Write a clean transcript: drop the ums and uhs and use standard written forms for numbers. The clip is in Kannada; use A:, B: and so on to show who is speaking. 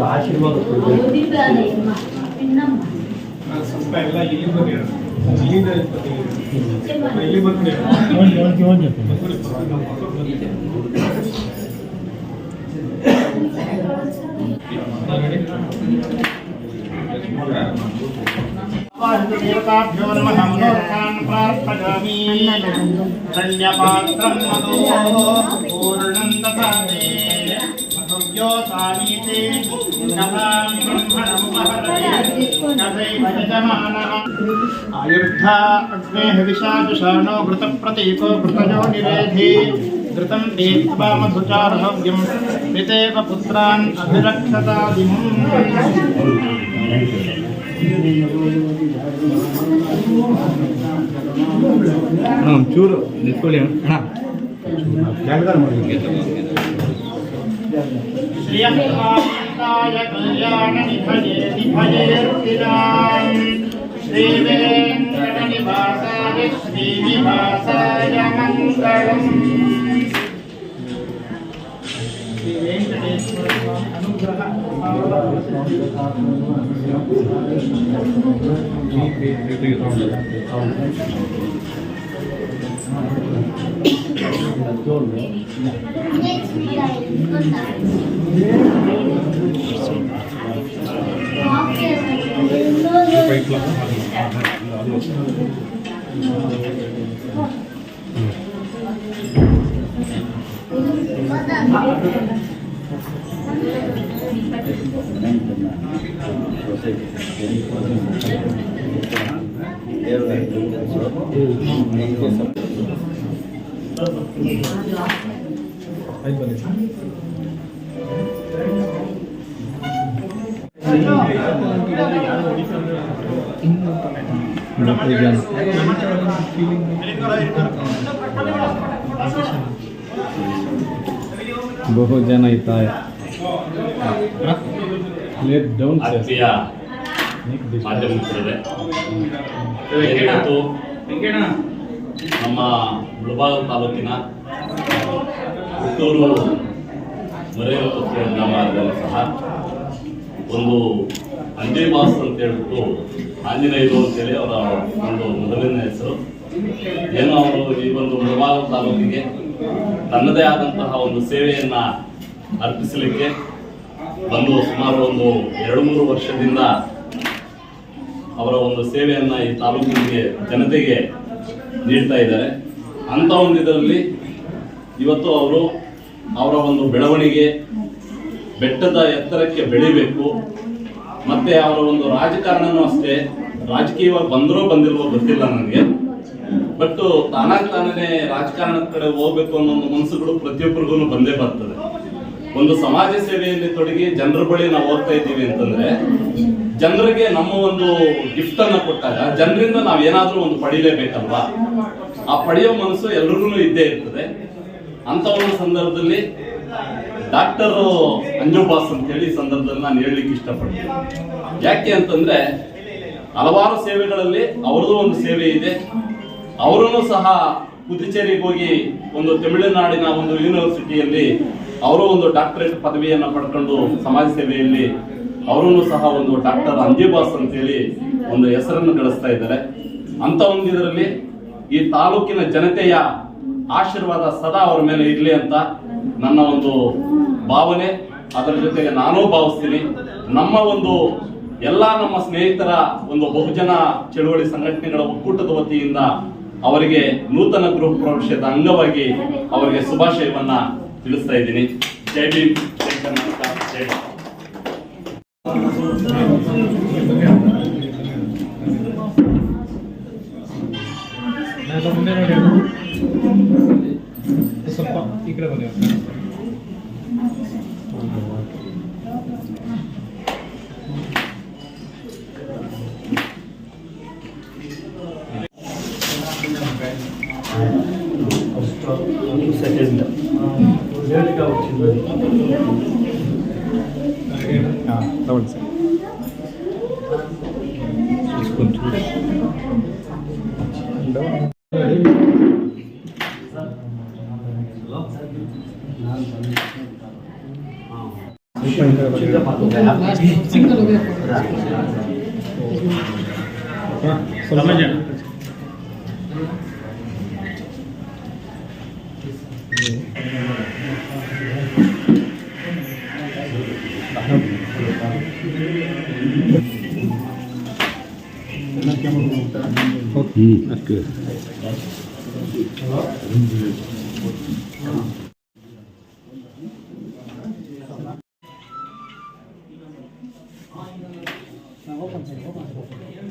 A: ಆಶೀರ್ವಾದ
B: देवताभ्यो नमः मनोरथान् प्रार्थयामि धन्यपात्रं मधु पूर्णं ददाति मधुव्यो सामीते नमां ब्रह्मणं महरते तथैव यजमानः आयुर्धा अग्नेः विशाजुषाणो घृतप्रतीको घृतयो निवेधि घृतं दीत्वा मधुचारभव्यं पितेव पुत्रान् अभिरक्षतादिमम्
A: चूರು ನಿಂತ್ಕೊಳ್ಳಿ ಅಣ್ಣ
B: ಶ್ರೀಯಂಕಾಯ ಕಲ್ಯಾಣ ನಿಧಯೇ ನಿಧಯೇರ್ತಿರಾಂ ಶ್ರೀವೇಂಕಟ ನಿವಾಸಾಯ ಶ್ರೀನಿವಾಸಾಯ ಮಂಗಳಂ. ವೆಂಕಟೇಶ್ವರ ಅನುಗ್ರಹ
A: बहुत जन इतना
C: ಆತ್ಮೀಯ ಮಾಧ್ಯಮ ಮಿತ್ರರೇ, ನಮ್ಮ ಮುಳಬಾಗಿಲು ತಾಲೂಕಿನ ಹುಟ್ಟೂರು ಮರೇಲಪುತ್ರ ಗ್ರಾಮದಲ್ಲಿ ಸಹ ಒಂದು ಅಂಜೇಬಾಸ್ ಅಂತ ಹೇಳ್ಬಿಟ್ಟು ಆಂಜನೇಯರು ಅಂತೇಳಿ ಅವರ ಒಂದು ಮೊದಲನೇ ಹೆಸರು. ಏನೋ ಅವರು ಈ ಒಂದು ಮುಳಬಾಗಿಲು ತಾಲೂಕಿಗೆ ತನ್ನದೇ ಆದಂತಹ ಒಂದು ಸೇವೆಯನ್ನು ಅರ್ಪಿಸಲಿಕ್ಕೆ ಬಂದು ಸುಮಾರು ಒಂದು 2-3 ವರ್ಷದಿಂದ ಅವರ ಒಂದು ಸೇವೆಯನ್ನು ಈ ತಾಲೂಕಿಗೆ ಜನತೆಗೆ ನೀಡ್ತಾ ಇದ್ದಾರೆ. ಅಂಥ ಒಂದು ಇದರಲ್ಲಿ ಇವತ್ತು ಅವರು ಅವರ ಒಂದು ಬೆಳವಣಿಗೆ ಬೆಟ್ಟದ ಎತ್ತರಕ್ಕೆ ಬೆಳಿಬೇಕು. ಮತ್ತು ಅವರ ಒಂದು ರಾಜಕಾರಣನೂ ಅಷ್ಟೇ, ರಾಜಕೀಯವಾಗಿ ಬಂದರೋ ಬಂದಿಲ್ವೋ ಗೊತ್ತಿಲ್ಲ ನನಗೆ, ಬಟ್ ತಾನೇ ರಾಜಕಾರಣದ ಕಡೆ ಹೋಗ್ಬೇಕು ಅನ್ನೋ ಒಂದು ಮನಸ್ಸುಗಳು ಪ್ರತಿಯೊಬ್ಬರಿಗೂ ಬಂದೇ ಬರ್ತದೆ. ಒಂದು ಸಮಾಜ ಸೇವೆಯಲ್ಲಿ ತೊಡಗಿ ಜನರ ಬಳಿ ನಾವು ಹೋಗ್ತಾ ಇದ್ದೀವಿ ಅಂತಂದ್ರೆ, ಜನರಿಗೆ ನಮ್ಮ ಒಂದು ಗಿಫ್ಟ್ ಅನ್ನ ಕೊಟ್ಟಾಗ ಜನರಿಂದ ನಾವು ಏನಾದ್ರೂ ಒಂದು ಪಡೀಲೇಬೇಕಲ್ವಾ. ಆ ಪಡೆಯೋ ಮನಸ್ಸು ಎಲ್ರಿಗೂ ಇದ್ದೇ ಇರ್ತದೆ. ಅಂತ ಒಂದು ಸಂದರ್ಭದಲ್ಲಿ ಡಾಕ್ಟರ್ ಅಂಜುಬಾಸ್ ಅಂತ ಹೇಳಿ ಈ ಸಂದರ್ಭದಲ್ಲಿ ನಾನು ಹೇಳಲಿಕ್ಕೆ ಇಷ್ಟಪಡ್ತೀನಿ. ಯಾಕೆ ಅಂತಂದ್ರೆ, ಹಲವಾರು ಸೇವೆಗಳಲ್ಲಿ ಅವ್ರದ್ದು ಒಂದು ಸೇವೆ ಇದೆ. ಅವರೂ ಸಹ ಪುದುಚೇರಿಗೆ ಹೋಗಿ ಒಂದು ತಮಿಳುನಾಡಿನ ಒಂದು ಯೂನಿವರ್ಸಿಟಿಯಲ್ಲಿ ಅವರು ಒಂದು ಡಾಕ್ಟರೇಟ್ ಪದವಿಯನ್ನು ಪಡ್ಕೊಂಡು ಸಮಾಜ ಸೇವೆಯಲ್ಲಿ ಅವರೂ ಸಹ ಒಂದು ಡಾಕ್ಟರ್ ಅಂಜೇಬಾಸ್ ಅಂತೇಳಿ ಒಂದು ಹೆಸರನ್ನು ಗಳಿಸ್ತಾ ಇದ್ದಾರೆ. ಅಂತ ಒಂದು ಇದರಲ್ಲಿ ಈ ತಾಲೂಕಿನ ಜನತೆಯ ಆಶೀರ್ವಾದ ಸದಾ ಅವರ ಮೇಲೆ ಇರಲಿ ಅಂತ ನನ್ನ ಒಂದು ಭಾವನೆ. ಅದರ ಜೊತೆಗೆ ನಾನೂ ಭಾವಿಸ್ತೀನಿ. ನಮ್ಮ ಒಂದು ಎಲ್ಲ ನಮ್ಮ ಸ್ನೇಹಿತರ ಒಂದು ಬಹುಜನ ಚಳುವಳಿ ಸಂಘಟನೆಗಳ ಒಕ್ಕೂಟದ ವತಿಯಿಂದ ಅವರಿಗೆ ನೂತನ ಗೃಹ ಪ್ರವೇಶದ ಅಂಗವಾಗಿ ಅವರಿಗೆ ಶುಭಾಶಯವನ್ನ ತಿಳಿಸ್ತಾ ಇದ್ದೀನಿ. ಜೈ ಭೀಮ್, ಜೈ ಕರ್ನಾಟಕ, ಜೈ
A: ಸ್ವಲ್ಪ ಈ ಕಡೆ ಬನ್ನಿ. ಹಾಂ ತಗೊಳ್ಳಿ ಸರ್